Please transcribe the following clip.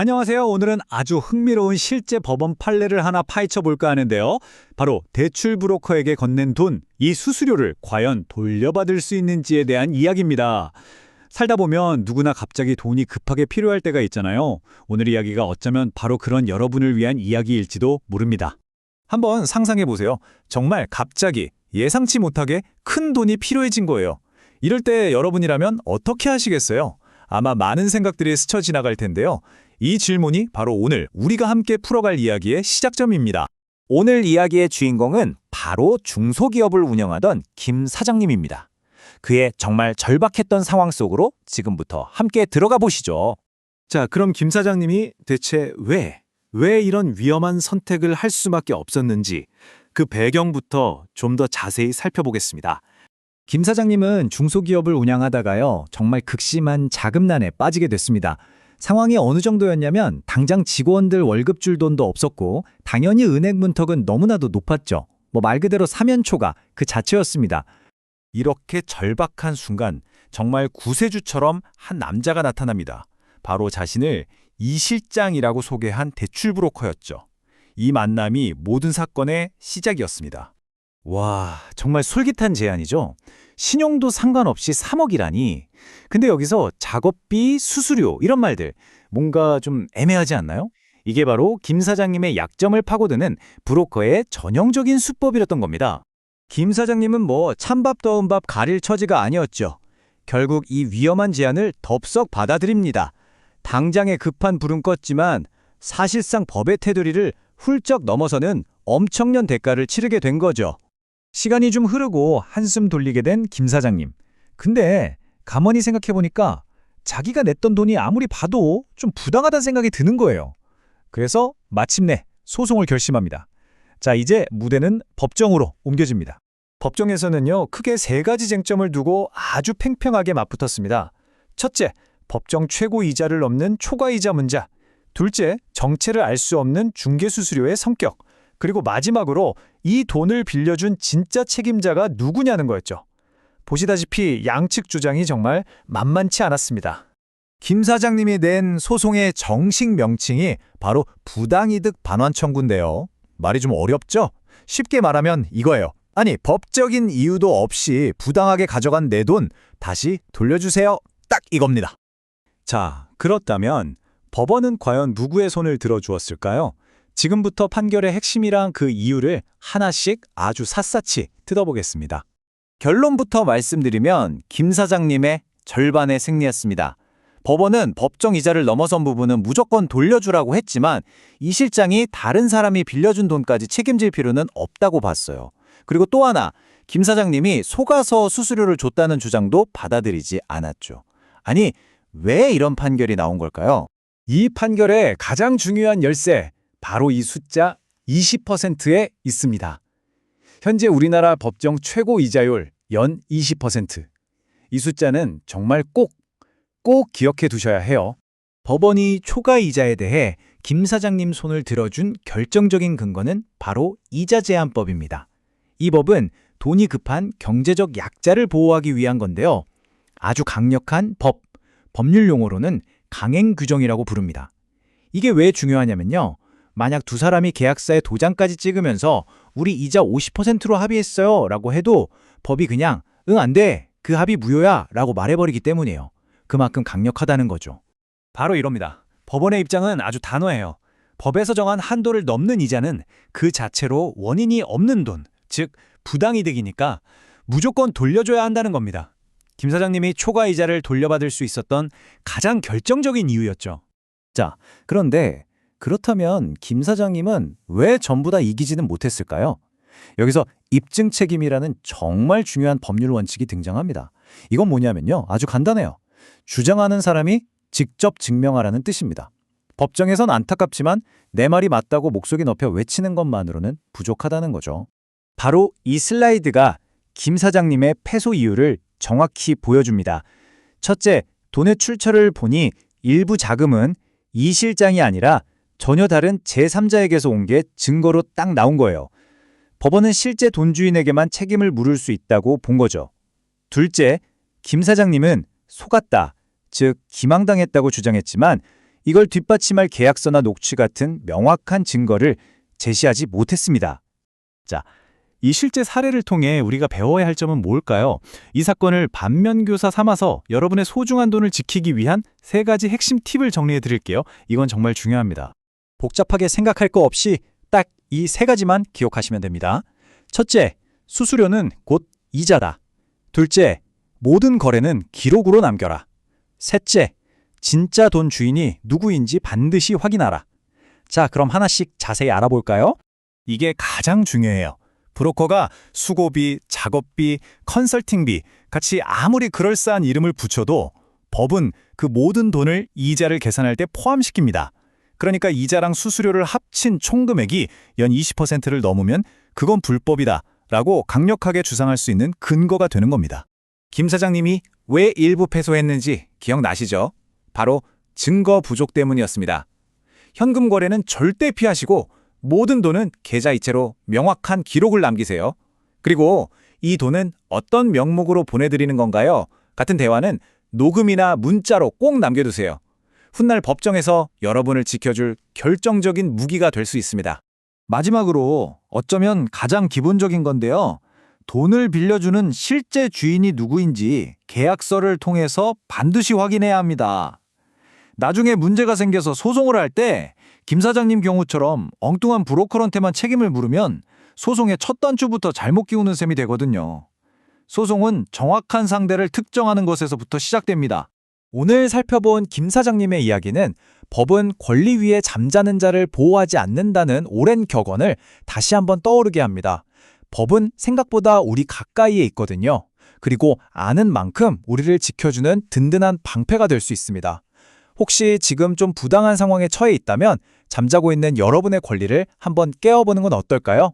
안녕하세요. 오늘은 아주 흥미로운 실제 법원 판례를 하나 파헤쳐 볼까 하는데요. 바로 대출 브로커에게 건넨 돈, 이 수수료를 과연 돌려받을 수 있는지에 대한 이야기입니다. 살다 보면 누구나 갑자기 돈이 급하게 필요할 때가 있잖아요. 오늘 이야기가 어쩌면 바로 그런 여러분을 위한 이야기일지도 모릅니다. 한번 상상해 보세요. 정말 갑자기 예상치 못하게 큰 돈이 필요해진 거예요. 이럴 때 여러분이라면 어떻게 하시겠어요? 아마 많은 생각들이 스쳐 지나갈 텐데요. 이 질문이 바로 오늘 우리가 함께 풀어갈 이야기의 시작점입니다. 오늘 이야기의 주인공은 바로 중소기업을 운영하던 김 사장님입니다. 그의 정말 절박했던 상황 속으로 지금부터 함께 들어가 보시죠. 자, 그럼 김 사장님이 대체 왜 이런 위험한 선택을 할 수밖에 없었는지 그 배경부터 좀 더 자세히 살펴보겠습니다. 김 사장님은 중소기업을 운영하다가요. 정말 극심한 자금난에 빠지게 됐습니다. 상황이 어느 정도였냐면 당장 직원들 월급 줄 돈도 없었고 당연히 은행 문턱은 너무나도 높았죠. 말 그대로 사면초가 그 자체였습니다. 이렇게 절박한 순간 정말 구세주처럼 한 남자가 나타납니다. 바로 자신을 이 실장이라고 소개한 대출 브로커였죠. 이 만남이 모든 사건의 시작이었습니다. 와, 정말 솔깃한 제안이죠. 신용도 상관없이 3억이라니. 근데 여기서 작업비, 수수료 이런 말들 뭔가 좀 애매하지 않나요? 이게 바로 김 사장님의 약점을 파고드는 브로커의 전형적인 수법이었던 겁니다. 김 사장님은 찬밥 더운 밥 가릴 처지가 아니었죠. 결국 이 위험한 제안을 덥석 받아들입니다. 당장의 급한 불은 껐지만 사실상 법의 테두리를 훌쩍 넘어서는 엄청난 대가를 치르게 된 거죠. 시간이 좀 흐르고 한숨 돌리게 된 김 사장님. 근데 가만히 생각해보니까 자기가 냈던 돈이 아무리 봐도 좀 부당하다는 생각이 드는 거예요. 그래서 마침내 소송을 결심합니다. 자, 이제 무대는 법정으로 옮겨집니다. 법정에서는요, 크게 세 가지 쟁점을 두고 아주 팽팽하게 맞붙었습니다. 첫째, 법정 최고 이자를 넘는 초과이자 문제. 둘째, 정체를 알 수 없는 중개수수료의 성격. 그리고 마지막으로 이 돈을 빌려준 진짜 책임자가 누구냐는 거였죠. 보시다시피 양측 주장이 정말 만만치 않았습니다. 김 사장님이 낸 소송의 정식 명칭이 바로 부당이득 반환 청구인데요. 말이 좀 어렵죠? 쉽게 말하면 이거예요. 아니, 법적인 이유도 없이 부당하게 가져간 내 돈 다시 돌려주세요. 딱 이겁니다. 자, 그렇다면 법원은 과연 누구의 손을 들어주었을까요? 지금부터 판결의 핵심이랑 그 이유를 하나씩 아주 샅샅이 뜯어보겠습니다. 결론부터 말씀드리면 김 사장님의 절반의 승리였습니다. 법원은 법정 이자를 넘어선 부분은 무조건 돌려주라고 했지만 이 실장이 다른 사람이 빌려준 돈까지 책임질 필요는 없다고 봤어요. 그리고 또 하나, 김 사장님이 속아서 수수료를 줬다는 주장도 받아들이지 않았죠. 아니, 왜 이런 판결이 나온 걸까요? 이 판결의 가장 중요한 열쇠, 바로 이 숫자 20%에 있습니다. 현재 우리나라 법정 최고 이자율 연 20%. 이 숫자는 정말 꼭 기억해 두셔야 해요. 법원이 초과 이자에 대해 김 사장님 손을 들어준 결정적인 근거는 바로 이자 제한법입니다. 이 법은 돈이 급한 경제적 약자를 보호하기 위한 건데요. 아주 강력한 법률 용어로는 강행 규정이라고 부릅니다. 이게 왜 중요하냐면요. 만약 두 사람이 계약서에 도장까지 찍으면서 우리 이자 50%로 합의했어요 라고 해도 법이 그냥 안 돼, 그 합의 무효야 라고 말해버리기 때문이에요. 그만큼 강력하다는 거죠. 바로 이럽니다. 법원의 입장은 아주 단호해요. 법에서 정한 한도를 넘는 이자는 그 자체로 원인이 없는 돈, 즉 부당이득이니까 무조건 돌려줘야 한다는 겁니다. 김 사장님이 초과 이자를 돌려받을 수 있었던 가장 결정적인 이유였죠. 자, 그런데 그렇다면 김 사장님은 왜 전부 다 이기지는 못했을까요? 여기서 입증 책임이라는 정말 중요한 법률 원칙이 등장합니다. 이건 뭐냐면요. 아주 간단해요. 주장하는 사람이 직접 증명하라는 뜻입니다. 법정에선 안타깝지만 내 말이 맞다고 목소리 높여 외치는 것만으로는 부족하다는 거죠. 바로 이 슬라이드가 김 사장님의 패소 이유를 정확히 보여줍니다. 첫째, 돈의 출처를 보니 일부 자금은 이 실장이 아니라 전혀 다른 제3자에게서 온 게 증거로 딱 나온 거예요. 법원은 실제 돈주인에게만 책임을 물을 수 있다고 본 거죠. 둘째, 김 사장님은 속았다, 즉 기망당했다고 주장했지만 이걸 뒷받침할 계약서나 녹취 같은 명확한 증거를 제시하지 못했습니다. 이 실제 사례를 통해 우리가 배워야 할 점은 뭘까요? 이 사건을 반면교사 삼아서 여러분의 소중한 돈을 지키기 위한 3가지 핵심 팁을 정리해 드릴게요. 이건 정말 중요합니다. 복잡하게 생각할 거 없이 딱 이 3가지만 기억하시면 됩니다. 첫째, 수수료는 곧 이자다. 둘째, 모든 거래는 기록으로 남겨라. 셋째, 진짜 돈 주인이 누구인지 반드시 확인하라. 자, 그럼 하나씩 자세히 알아볼까요? 이게 가장 중요해요. 브로커가 수고비, 작업비, 컨설팅비 같이 아무리 그럴싸한 이름을 붙여도 법은 그 모든 돈을 이자를 계산할 때 포함시킵니다. 그러니까 이자랑 수수료를 합친 총금액이 연 20%를 넘으면 그건 불법이다 라고 강력하게 주장할 수 있는 근거가 되는 겁니다. 김 사장님이 왜 일부 패소했는지 기억나시죠? 바로 증거 부족 때문이었습니다. 현금 거래는 절대 피하시고 모든 돈은 계좌 이체로 명확한 기록을 남기세요. 그리고 이 돈은 어떤 명목으로 보내드리는 건가요? 같은 대화는 녹음이나 문자로 꼭 남겨두세요. 훗날 법정에서 여러분을 지켜줄 결정적인 무기가 될 수 있습니다. 마지막으로 어쩌면 가장 기본적인 건데요. 돈을 빌려주는 실제 주인이 누구인지 계약서를 통해서 반드시 확인해야 합니다. 나중에 문제가 생겨서 소송을 할 때 김 사장님 경우처럼 엉뚱한 브로커한테만 책임을 물으면 소송의 첫 단추부터 잘못 끼우는 셈이 되거든요. 소송은 정확한 상대를 특정하는 것에서부터 시작됩니다. 오늘 살펴본 김 사장님의 이야기는 법은 권리 위에 잠자는 자를 보호하지 않는다는 오랜 격언을 다시 한번 떠오르게 합니다. 법은 생각보다 우리 가까이에 있거든요. 그리고 아는 만큼 우리를 지켜주는 든든한 방패가 될 수 있습니다. 혹시 지금 좀 부당한 상황에 처해 있다면 잠자고 있는 여러분의 권리를 한번 깨워보는 건 어떨까요?